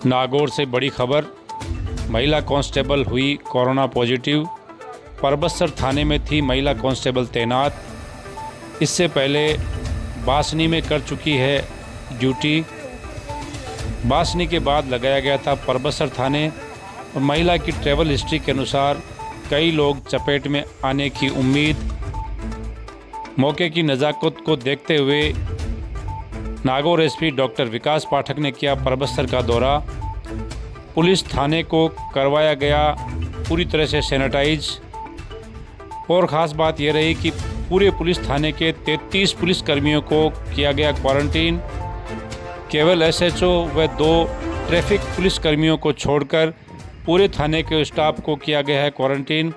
नागौर से बड़ी खबर। महिला कांस्टेबल हुई कोरोना पॉजिटिव। परबतसर थाने में थी महिला कांस्टेबल तैनात। इससे पहले बासनी में कर चुकी है ड्यूटी। बासनी के बाद लगाया गया था परबतसर थाने। और महिला की ट्रैवल हिस्ट्री के अनुसार कई लोग चपेट में आने की उम्मीद। मौके की नज़ाकत को देखते हुए नागौर एसपी डॉक्टर विकास पाठक ने किया परबतसर का दौरा। पुलिस थाने को करवाया गया पूरी तरह से सैनिटाइज। और ख़ास बात यह रही कि पूरे पुलिस थाने के 33 पुलिसकर्मियों को किया गया क्वारंटीन। केवल एसएचओ व 2 ट्रैफिक पुलिसकर्मियों को छोड़कर पूरे थाने के स्टाफ को किया गया है क्वारंटीन।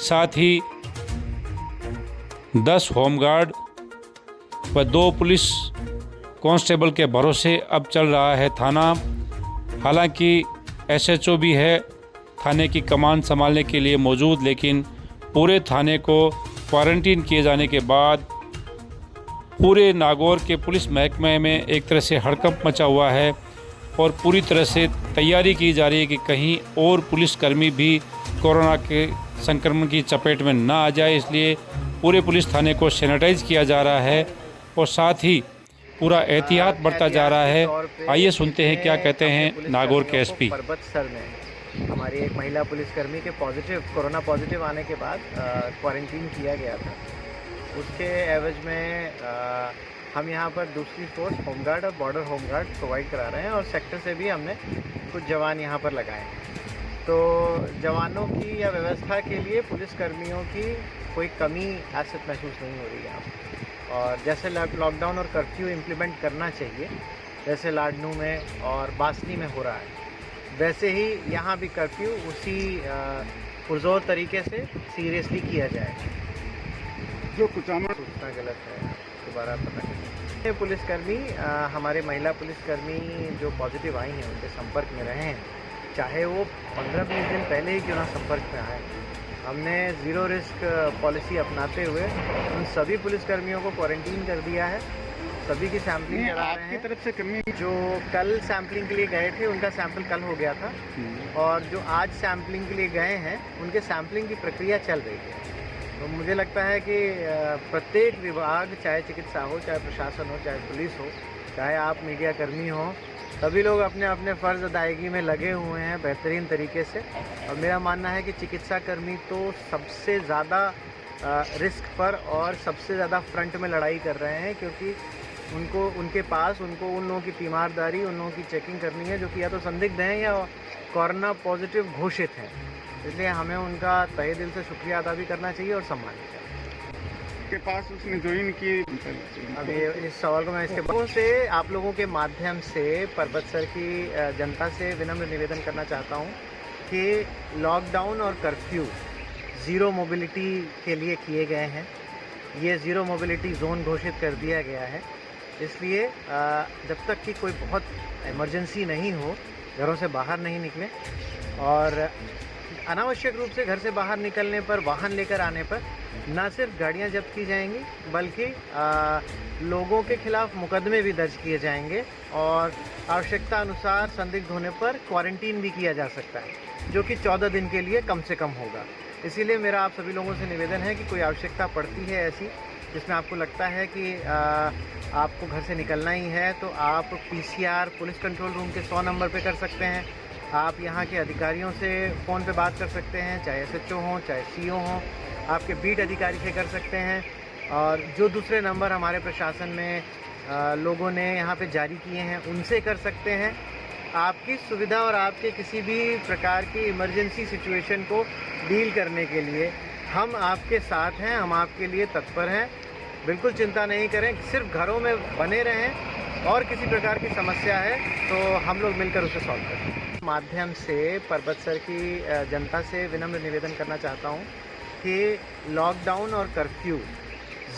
साथ ही 10 होमगार्ड व 2 पुलिस कांस्टेबल के भरोसे अब चल रहा है थाना। हालांकि एसएचओ भी है थाने की कमान संभालने के लिए मौजूद, लेकिन पूरे थाने को क्वारंटीन किए जाने के बाद पूरे नागौर के पुलिस महकमे में एक तरह से हड़कंप मचा हुआ है और पूरी तरह से तैयारी की जा रही है कि कहीं और पुलिसकर्मी भी कोरोना के संक्रमण की चपेट में ना आ जाए। इसलिए पूरे पुलिस थाने को सैनिटाइज किया जा रहा है और साथ ही पूरा एहतियात बरता जा रहा है। आइए सुनते हैं क्या कहते हैं नागौर के एसपी। परबतसर में हमारी एक महिला पुलिसकर्मी के कोरोना पॉजिटिव आने के बाद क्वारंटीन किया गया था। उसके एवज में हम यहाँ पर दूसरी फोर्स होमगार्ड और बॉर्डर होमगार्ड प्रोवाइड करा रहे हैं और सेक्टर से भी हमने कुछ जवान यहाँ पर लगाए हैं। तो जवानों की या व्यवस्था के लिए पुलिसकर्मियों की कोई कमी ऐसे महसूस नहीं हो रही है। और जैसे लॉकडाउन और कर्फ्यू इम्प्लीमेंट करना चाहिए, जैसे लाडनू में और बासनी में हो रहा है, वैसे ही यहाँ भी कर्फ्यू उसी पुरजोर तरीके से सीरियसली किया जाए। जो कुचामा सूचना गलत है, दोबारा पता करें। पुलिसकर्मी हमारे महिला पुलिसकर्मी जो पॉजिटिव आई हैं उनके संपर्क में रहे हैं, चाहे वो 15-20 दिन पहले ही क्यों ना संपर्क में आए। हमने ज़ीरो रिस्क पॉलिसी अपनाते हुए उन सभी पुलिसकर्मियों को क्वारंटीन कर दिया है। सभी की सैम्पलिंग करा रहे हैं। तरफ से कमी जो कल सैम्पलिंग के लिए गए थे उनका सैंपल कल हो गया था और जो आज सैम्पलिंग के लिए गए हैं उनके सैम्पलिंग की प्रक्रिया चल रही है। तो मुझे लगता है कि प्रत्येक विभाग, चाहे चिकित्सा हो, चाहे प्रशासन हो, चाहे पुलिस हो, चाहे आप मीडिया कर्मी हो, सभी लोग अपने अपने फ़र्ज़ अदायगी में लगे हुए हैं बेहतरीन तरीके से। और मेरा मानना है कि चिकित्सा कर्मी तो सबसे ज़्यादा रिस्क पर और सबसे ज़्यादा फ्रंट में लड़ाई कर रहे हैं, क्योंकि उनके पास उन लोगों की तीमारदारी, उन लोगों की चेकिंग करनी है जो कि या तो संदिग्ध हैं या कोरोना पॉजिटिव घोषित हैं। इसलिए हमें उनका तहे दिल से शुक्रिया अदा भी करना चाहिए और सम्मान चाहिए। के पास उसने ज्वाइन की। अभी इस सवाल को मैं इसके बाद से आप लोगों के माध्यम से परबतसर की जनता से विनम्र निवेदन करना चाहता हूं कि लॉकडाउन और कर्फ्यू ज़ीरो मोबिलिटी के लिए किए गए हैं। ये ज़ीरो मोबिलिटी जोन घोषित कर दिया गया है। इसलिए जब तक कि कोई बहुत इमरजेंसी नहीं हो, घरों से बाहर नहीं निकलें। और अनावश्यक रूप से घर से बाहर निकलने पर, वाहन लेकर आने पर न सिर्फ गाड़ियां जब्त की जाएंगी, बल्कि लोगों के खिलाफ मुकदमे भी दर्ज किए जाएंगे और आवश्यकता अनुसार संदिग्ध होने पर क्वारंटीन भी किया जा सकता है, जो कि 14 दिन के लिए कम से कम होगा। इसीलिए मेरा आप सभी लोगों से निवेदन है कि कोई आवश्यकता पड़ती है ऐसी जिसमें आपको लगता है कि आपको घर से निकलना ही है, तो आप PCR पुलिस कंट्रोल रूम के 100 नंबर पे कर सकते हैं। आप यहाँ के अधिकारियों से फ़ोन पे बात कर सकते हैं, चाहे SHO हों, चाहे CO हों, आपके बीट अधिकारी से कर सकते हैं। और जो दूसरे नंबर हमारे प्रशासन में लोगों ने यहाँ पे जारी किए हैं उनसे कर सकते हैं। आपकी सुविधा और आपके किसी भी प्रकार की इमरजेंसी सिचुएशन को डील करने के लिए हम आपके साथ हैं, हम आपके लिए तत्पर हैं। बिल्कुल चिंता नहीं करें, सिर्फ घरों में बने रहें और किसी प्रकार की समस्या है तो हम लोग मिलकर उसे सॉल्व करें। माध्यम से परबतसर की जनता से विनम्र निवेदन करना चाहता हूं कि लॉकडाउन और कर्फ्यू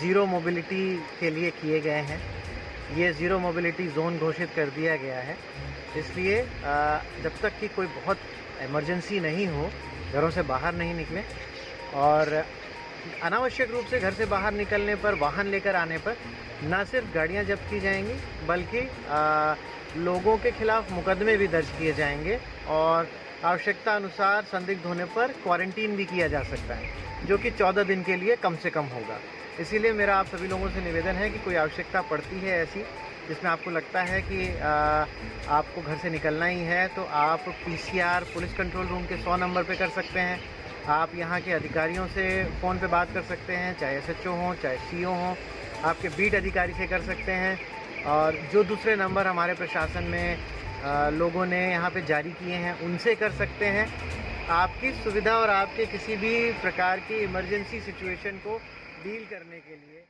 ज़ीरो मोबिलिटी के लिए किए गए हैं। ये ज़ीरो मोबिलिटी जोन घोषित कर दिया गया है। इसलिए जब तक कि कोई बहुत इमरजेंसी नहीं हो, घरों से बाहर नहीं निकलें। और अनावश्यक रूप से घर से बाहर निकलने पर, वाहन लेकर आने पर न सिर्फ गाड़ियां जब्त की जाएंगी, बल्कि लोगों के खिलाफ मुकदमे भी दर्ज किए जाएंगे और आवश्यकता अनुसार संदिग्ध होने पर क्वारंटीन भी किया जा सकता है, जो कि 14 दिन के लिए कम से कम होगा। इसीलिए मेरा आप सभी लोगों से निवेदन है कि कोई आवश्यकता पड़ती है ऐसी जिसमें आपको लगता है कि आपको घर से निकलना ही है, तो आप PCR पुलिस कंट्रोल रूम के 100 नंबर पे कर सकते हैं। आप यहाँ के अधिकारियों से फ़ोन पे बात कर सकते हैं, चाहे SHO हों, चाहे CO हों, आपके बीट अधिकारी से कर सकते हैं। और जो दूसरे नंबर हमारे प्रशासन में लोगों ने यहाँ पे जारी किए हैं उनसे कर सकते हैं। आपकी सुविधा और आपके किसी भी प्रकार की इमरजेंसी सिचुएशन को डील करने के लिए